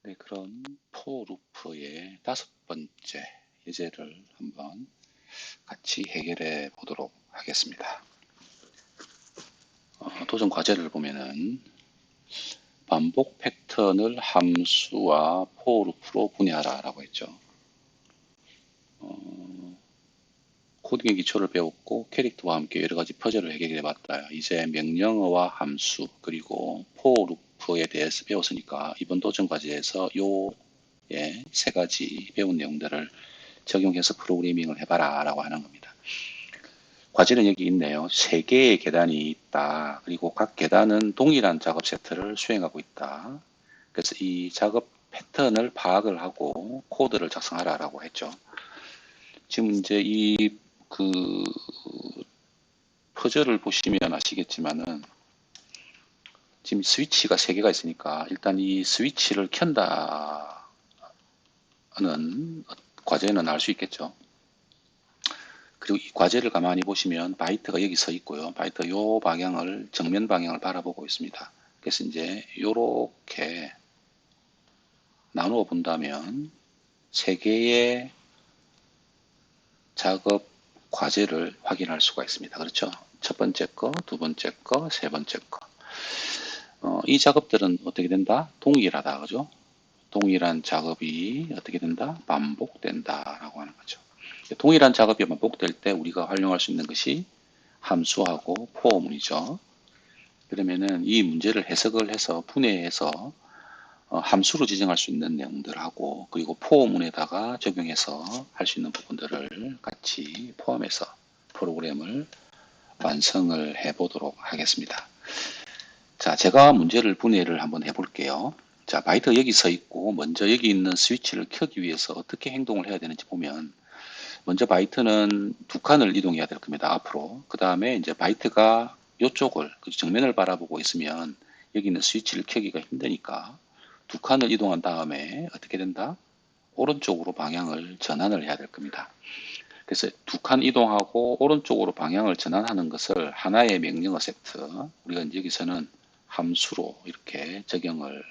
네, 그런 for 루프의 다섯 번째 예제를 한번 같이 해결해 보도록 하겠습니다. 도전 과제를 보면은 반복 패턴을 함수와 for 루프로 분해하라 라고 했죠. 코딩의 기초를 배웠고 캐릭터와 함께 여러 가지 퍼즐을 해결해 봤다. 이제 명령어와 함수 그리고 for 루프에 대해서 배웠으니까 이번 도전 과제에서 요 세 가지 배운 내용들을 적용해서 프로그래밍을 해봐라 라고 하는 겁니다. 과제는 여기 있네요. 세 개의 계단이 있다. 그리고 각 계단은 동일한 작업 세트를 수행하고 있다. 그래서 이 작업 패턴을 파악을 하고 코드를 작성하라 라고 했죠. 지금 이제 이 그 퍼즐을 보시면 아시겠지만은 지금 스위치가 세 개가 있으니까 일단 이 스위치를 켠다는 과제는 알 수 있겠죠. 그리고 이 과제를 가만히 보시면 바이트가 여기 서 있고요. 바이트가 요 방향을 정면 방향을 바라보고 있습니다. 그래서 이제 요렇게 나누어 본다면 세 개의 작업 과제를 확인할 수가 있습니다. 그렇죠? 첫 번째 거, 두 번째 거, 세 번째 거. 이 작업들은 어떻게 된다? 동일하다. 그죠? 동일한 작업이 어떻게 된다? 반복된다라고 하는 거죠. 동일한 작업이 반복될 때 우리가 활용할 수 있는 것이 함수하고 포어문이죠. 그러면은 이 문제를 해석을 해서 분해해서 함수로 지정할 수 있는 내용들하고 그리고 포어문에다가 적용해서 할 수 있는 부분들을 같이 포함해서 프로그램을 완성을 해 보도록 하겠습니다. 자, 제가 문제를 분해를 한번 해볼게요. 자, 바이트가 여기 서 있고 먼저 여기 있는 스위치를 켜기 위해서 어떻게 행동을 해야 되는지 보면 먼저 바이트는 두 칸을 이동해야 될 겁니다. 앞으로. 그 다음에 이제 바이트가 이쪽을 정면을 바라보고 있으면 여기 있는 스위치를 켜기가 힘드니까 두 칸을 이동한 다음에 어떻게 된다? 오른쪽으로 방향을 전환을 해야 될 겁니다. 그래서 두 칸 이동하고 오른쪽으로 방향을 전환하는 것을 하나의 명령어 세트, 우리가 여기서는 함수로 이렇게 적용을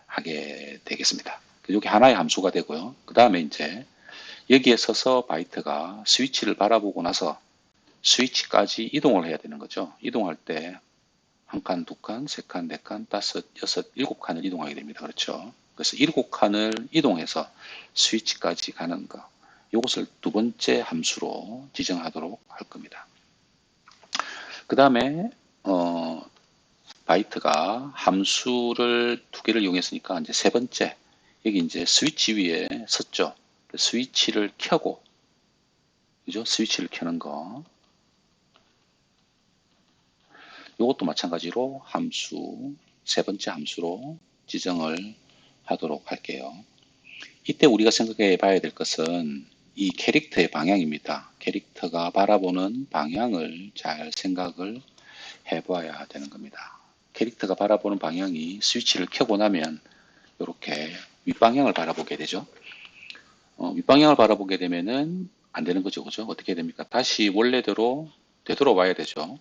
하게 되겠습니다. 이게 하나의 함수가 되고요. 그 다음에 이제 여기에 서서 바이트가 스위치를 바라보고 나서 스위치까지 이동을 해야 되는 거죠. 이동할 때 한 칸, 두 칸, 세 칸, 네 칸, 다섯, 여섯, 일곱 칸을 이동하게 됩니다. 그렇죠? 그래서 일곱 칸을 이동해서 스위치까지 가는 거. 이것을 두 번째 함수로 지정하도록 할 겁니다. 그 다음에 바이트가 함수를 두 개를 이용했으니까 이제 세 번째 여기 이제 스위치 위에 섰죠. 스위치를 켜고 그죠? 스위치를 켜는 거. 이것도 마찬가지로 함수, 세 번째 함수로 지정을 하도록 할게요. 이때 우리가 생각해 봐야 될 것은 이 캐릭터의 방향입니다. 캐릭터가 바라보는 방향을 잘 생각을 해 봐야 되는 겁니다. 캐릭터가 바라보는 방향이 스위치를 켜고 나면 이렇게 윗방향을 바라보게 되죠. 윗방향을 바라보게 되면은 안 되는 거죠. 그죠? 어떻게 됩니까? 다시 원래대로 되돌아와야 되죠.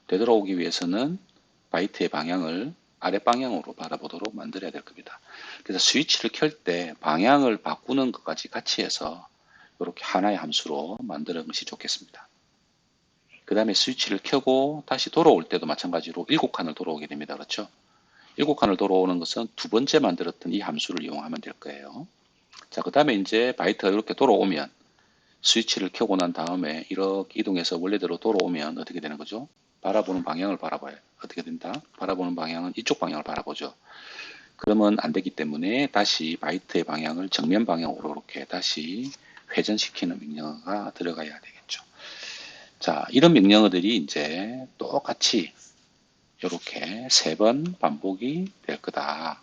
되돌아오기 위해서는 바이트의 방향을 아래 방향으로 바라보도록 만들어야 될 겁니다. 그래서 스위치를 켤 때 방향을 바꾸는 것까지 같이 해서 이렇게 하나의 함수로 만드는 것이 좋겠습니다. 그 다음에 스위치를 켜고 다시 돌아올 때도 마찬가지로 7칸을 돌아오게 됩니다. 그렇죠? 7칸을 돌아오는 것은 두 번째 만들었던 이 함수를 이용하면 될 거예요. 자, 그 다음에 이제 바이트가 이렇게 돌아오면 스위치를 켜고 난 다음에 이렇게 이동해서 원래대로 돌아오면 어떻게 되는 거죠? 바라보는 방향을 바라봐요. 어떻게 된다? 바라보는 방향은 이쪽 방향을 바라보죠. 그러면 안 되기 때문에 다시 바이트의 방향을 정면 방향으로 이렇게 다시 회전시키는 명령어가 들어가야 되겠죠. 자, 이런 명령어들이 이제 똑같이 이렇게 세 번 반복이 될 거다.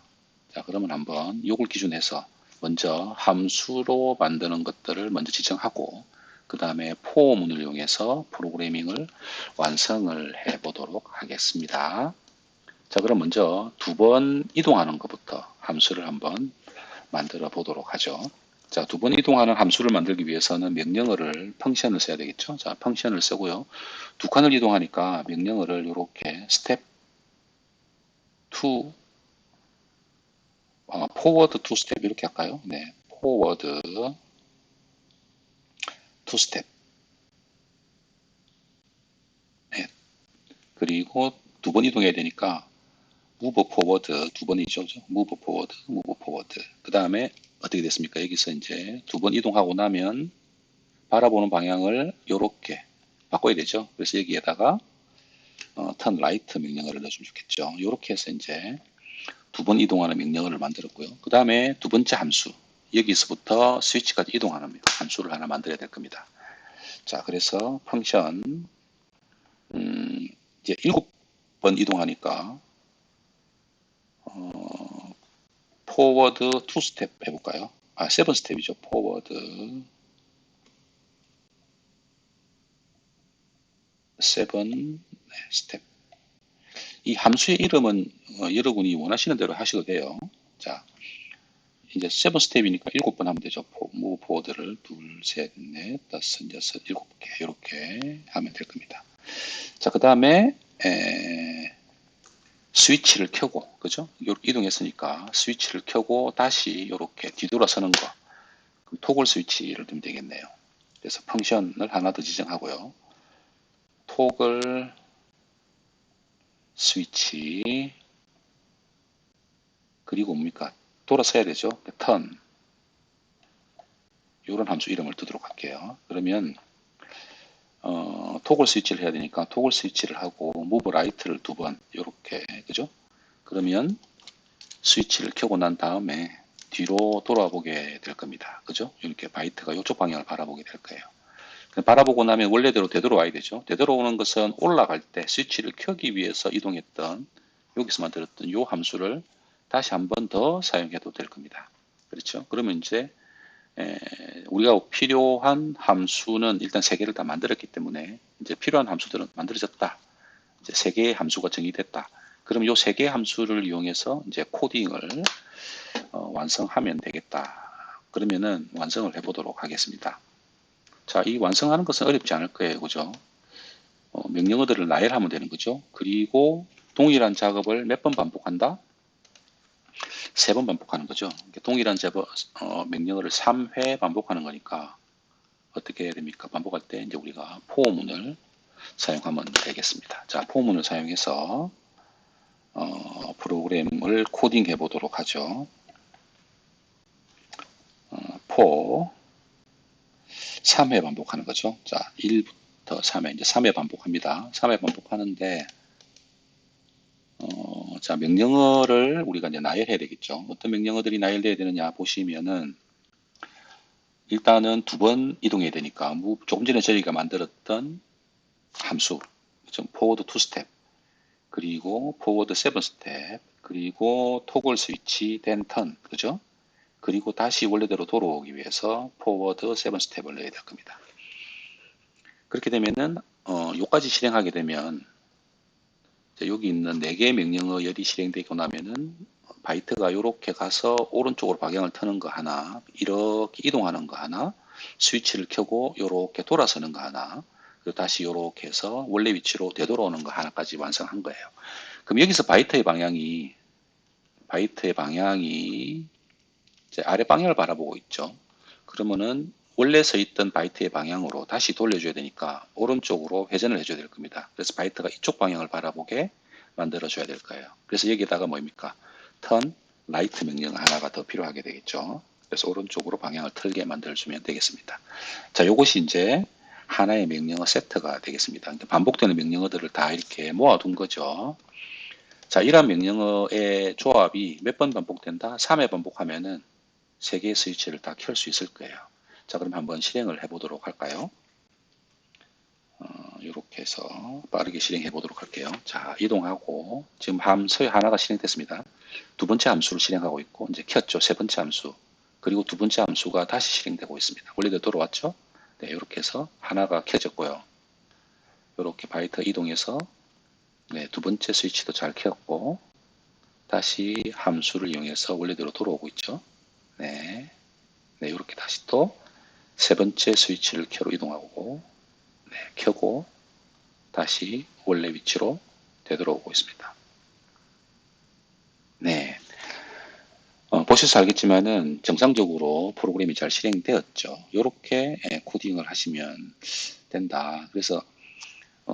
자, 그러면 한번 이걸 기준해서 먼저 함수로 만드는 것들을 먼저 지정하고 그 다음에 포문을 이용해서 프로그래밍을 완성을 해 보도록 하겠습니다. 자, 그럼 먼저 두 번 이동하는 것부터 함수를 한번 만들어 보도록 하죠. 자, 두 번 이동하는 함수를 만들기 위해서는 명령어를 펑션을 써야 되겠죠. 자, 펑션을 쓰고요. 두 칸을 이동하니까 명령어를 이렇게 스텝 2 포워드 투 스텝 이렇게 할까요? 네, 포워드 투 스텝. 네, 그리고 두 번 이동해야 되니까 무브 포워드 두 번이죠. 무브 포워드, 무브 포워드. 그 다음에 어떻게 됐습니까? 여기서 이제 두 번 이동하고 나면 바라보는 방향을 이렇게 바꿔야 되죠. 그래서 여기에다가 turn right 명령어를 넣어주면 좋겠죠. 이렇게 해서 이제 두 번 이동하는 명령어를 만들었고요. 그 다음에 두 번째 함수. 여기서부터 스위치까지 이동하는 함수를 하나 만들어야 될 겁니다. 자, 그래서 펑션 이제 7번 이동하니까 포워드 투 스텝 해볼까요? 세븐 스텝이죠. 포워드 세븐 스텝. 이 함수의 이름은 여러분이 원하시는 대로 하셔도 돼요. 자, 이제 세븐 스텝이니까 7번 하면 되죠. 무브 포워드를 둘, 셋, 넷, 다섯, 여섯, 7개 이렇게 하면 될 겁니다. 자, 그 다음에 스위치를 켜고, 그죠? 이동했으니까 스위치를 켜고 다시 이렇게 뒤돌아서는 거. 그럼 토글 스위치를 두면 되겠네요. 그래서 펑션을 하나 더 지정하고요. 토글 스위치 그리고 뭡니까? 돌아서야 되죠. 턴 이런 함수 이름을 두도록 할게요. 그러면 토글 스위치를 해야 되니까 토글 스위치를 하고 무브 라이트를 두 번 이렇게 그죠? 그러면 스위치를 켜고 난 다음에 뒤로 돌아보게 될 겁니다. 그죠? 이렇게 바이트가 이쪽 방향을 바라보게 될 거예요. 바라보고 나면 원래대로 되돌아와야 되죠. 되돌아오는 것은 올라갈 때 스위치를 켜기 위해서 이동했던 여기서 만들었던 이 함수를 다시 한 번 더 사용해도 될 겁니다. 그렇죠? 그러면 이제 우리가 필요한 함수는 일단 세 개를 다 만들었기 때문에 이제 필요한 함수들은 만들어졌다. 이제 세 개의 함수가 정의됐다. 그럼 이 세 개의 함수를 이용해서 이제 코딩을 완성하면 되겠다. 그러면은 완성을 해보도록 하겠습니다. 자, 이 완성하는 것은 어렵지 않을 거예요. 그죠? 명령어들을 나열하면 되는 거죠. 그리고 동일한 작업을 몇 번 반복한다? 3번 반복하는 거죠. 동일한 명령어를 3회 반복하는 거니까 어떻게 해야 됩니까? 반복할 때 이제 우리가 포문을 사용하면 되겠습니다. 자, 포문을 사용해서 프로그램을 코딩해 보도록 하죠. 포 3회 반복하는 거죠. 자, 1부터 3회 이제 3회 반복합니다. 3회 반복하는데 자, 명령어를 우리가 이제 나열해야 되겠죠. 어떤 명령어들이 나열돼야 되느냐 보시면은 일단은 두 번 이동해야 되니까 조금 전에 저희가 만들었던 함수 포워드 투 스텝 그리고 포워드 세븐 스텝 그리고 토글 스위치 된 턴 그죠? 그리고 다시 원래대로 돌아오기 위해서 포워드 세븐 스텝을 넣어야 될 겁니다. 그렇게 되면은 요까지 실행하게 되면 여기 있는 4개의 명령어 열이 실행되고 나면은 바이트가 이렇게 가서 오른쪽으로 방향을 트는 거 하나, 이렇게 이동하는 거 하나, 스위치를 켜고 이렇게 돌아서는 거 하나, 그리고 다시 이렇게 해서 원래 위치로 되돌아오는 거 하나까지 완성한 거예요. 그럼 여기서 바이트의 방향이 이제 아래 방향을 바라보고 있죠. 그러면은 원래 서 있던 바이트의 방향으로 다시 돌려줘야 되니까 오른쪽으로 회전을 해줘야 될 겁니다. 그래서 바이트가 이쪽 방향을 바라보게 만들어줘야 될 거예요. 그래서 여기다가 뭐입니까? turn right 명령 하나가 더 필요하게 되겠죠. 그래서 오른쪽으로 방향을 틀게 만들어주면 되겠습니다. 자, 이것이 이제 하나의 명령어 세트가 되겠습니다. 반복되는 명령어들을 다 이렇게 모아둔 거죠. 자, 이러한 명령어의 조합이 몇 번 반복된다? 3회 반복하면은 3개의 스위치를 다 켤 수 있을 거예요. 자, 그럼 한번 실행을 해보도록 할까요? 이렇게 해서 빠르게 실행해 보도록 할게요. 자, 이동하고 지금 함수 하나가 실행됐습니다. 두 번째 함수를 실행하고 있고 이제 켰죠. 세 번째 함수. 그리고 두 번째 함수가 다시 실행되고 있습니다. 원래대로 돌아왔죠? 네, 이렇게 해서 하나가 켜졌고요. 이렇게 바이트 이동해서 네, 두 번째 스위치도 잘 켰고 다시 함수를 이용해서 원래대로 돌아오고 있죠. 네, 네, 이렇게 다시 또 세 번째 스위치를 켜로 이동하고 네, 켜고 다시 원래 위치로 되돌아오고 있습니다. 네. 보셔서 알겠지만은 정상적으로 프로그램이 잘 실행되었죠. 이렇게 코딩을 하시면 된다. 그래서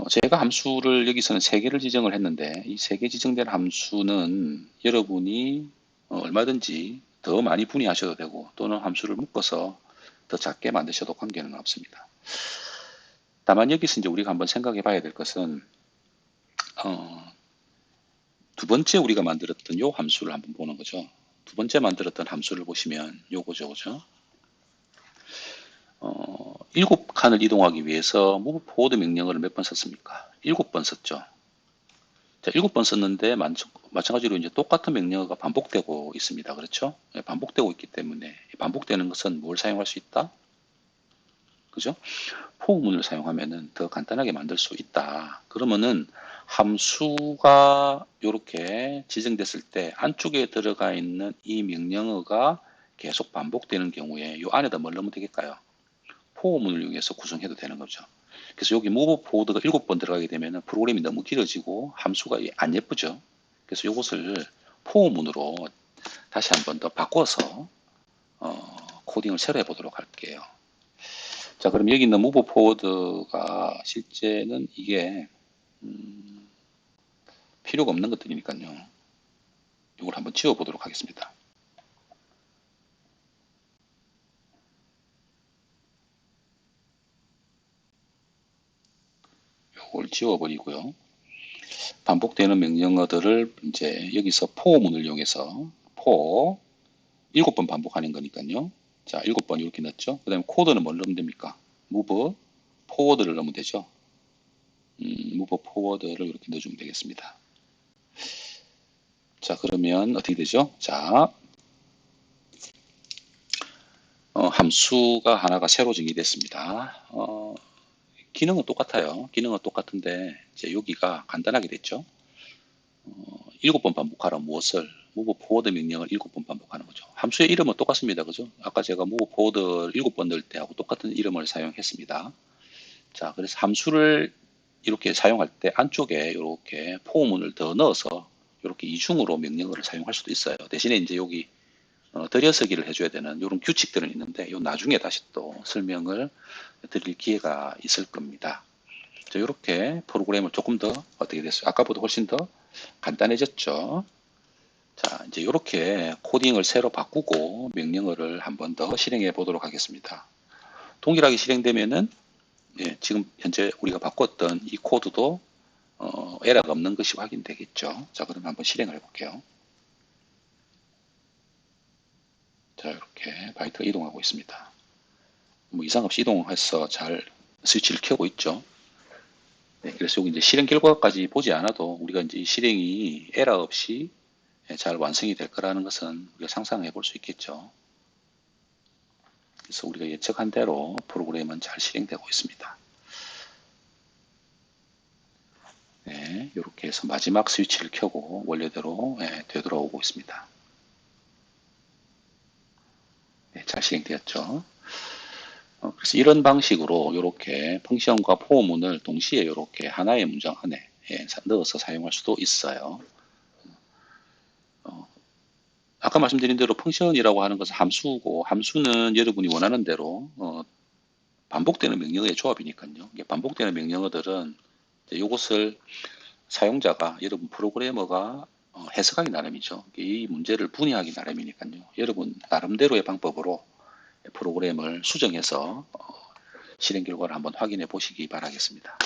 제가 함수를 여기서는 3개를 지정을 했는데 이 3개 지정된 함수는 여러분이 얼마든지 더 많이 분위하셔도 되고 또는 함수를 묶어서 더 작게 만드셔도 관계는 없습니다. 다만 여기서 이제 우리가 한번 생각해 봐야 될 것은 두 번째 우리가 만들었던 요 함수를 한번 보는 거죠. 두 번째 만들었던 함수를 보시면 요거죠, 그죠? 7칸을 이동하기 위해서 move forward 명령어를 몇 번 썼습니까? 7번 썼죠. 자, 7번 썼는데 마찬가지로 이제 똑같은 명령어가 반복되고 있습니다. 그렇죠? 예, 반복되고 있기 때문에 반복되는 것은 뭘 사용할 수 있다? 그죠? 포문을 사용하면은 더 간단하게 만들 수 있다. 그러면은 함수가 이렇게 지정됐을 때 안쪽에 들어가 있는 이 명령어가 계속 반복되는 경우에 이 안에다 뭘 넣으면 되겠까요? 포문을 이용해서 구성해도 되는 거죠. 그래서 여기 move forward가 7번 들어가게 되면 프로그램이 너무 길어지고 함수가 안 예쁘죠. 그래서 이것을 포문으로 다시 한번 더 바꿔서 코딩을 새로 해보도록 할게요. 자, 그럼 여기 있는 move forward가 실제는 이게 필요가 없는 것들이니까요. 이걸 한번 지워보도록 하겠습니다. 이걸 지워버리고요. 반복되는 명령어들을 이제 여기서 포문을 이용해서 포 7번 반복하는 거니까요. 자, 7번 이렇게 넣었죠. 그 다음에 코드는 뭘 넣으면 됩니까? move forward를 넣으면 되죠. move forward를 이렇게 넣어주면 되겠습니다. 자, 그러면 어떻게 되죠? 자, 함수가 하나가 새로 정의됐습니다. 기능은 똑같아요. 기능은 똑같은데 이제 여기가 간단하게 됐죠. 7번 반복하라 무엇을 move forward 명령을 7번 반복하는 거죠. 함수의 이름은 똑같습니다. 그죠? 아까 제가 move forward 7번 넣을 때하고 똑같은 이름을 사용했습니다. 자, 그래서 함수를 이렇게 사용할 때 안쪽에 이렇게 포문을 더 넣어서 이렇게 이중으로 명령어를 사용할 수도 있어요. 대신에 이제 여기 들여서기를 해줘야 되는 이런 규칙들은 있는데 이 나중에 다시 또 설명을 드릴 기회가 있을 겁니다. 자, 이렇게 프로그램을 조금 더 어떻게 됐어요? 아까보다 훨씬 더 간단해졌죠. 자, 이제 이렇게 코딩을 새로 바꾸고 명령어를 한번 더 실행해 보도록 하겠습니다. 동일하게 실행되면은 예, 지금 현재 우리가 바꿨던 이 코드도 에러가 없는 것이 확인되겠죠. 자, 그럼 한번 실행을 해볼게요. 자, 이렇게 바이트가 이동하고 있습니다. 뭐 이상 없이 이동해서 잘 스위치를 켜고 있죠. 네, 그래서 여기 이제 실행 결과까지 보지 않아도 우리가 이제 이 실행이 에러 없이 잘 완성이 될 거라는 것은 우리가 상상해 볼 수 있겠죠. 그래서 우리가 예측한 대로 프로그램은 잘 실행되고 있습니다. 네, 이렇게 해서 마지막 스위치를 켜고 원래대로 되돌아오고 있습니다. 네, 잘 실행되었죠. 그래서 이런 방식으로 이렇게 펑션과 포문을 동시에 이렇게 하나의 문장 안에 넣어서 사용할 수도 있어요. 아까 말씀드린 대로 펑션이라고 하는 것은 함수고 함수는 여러분이 원하는 대로 반복되는 명령어의 조합이니까요. 반복되는 명령어들은 이것을 사용자가 여러분 프로그래머가 해석하기 나름이죠. 이 문제를 분해하기 나름이니까요. 여러분 나름대로의 방법으로 프로그램을 수정해서 실행 결과를 한번 확인해 보시기 바라겠습니다.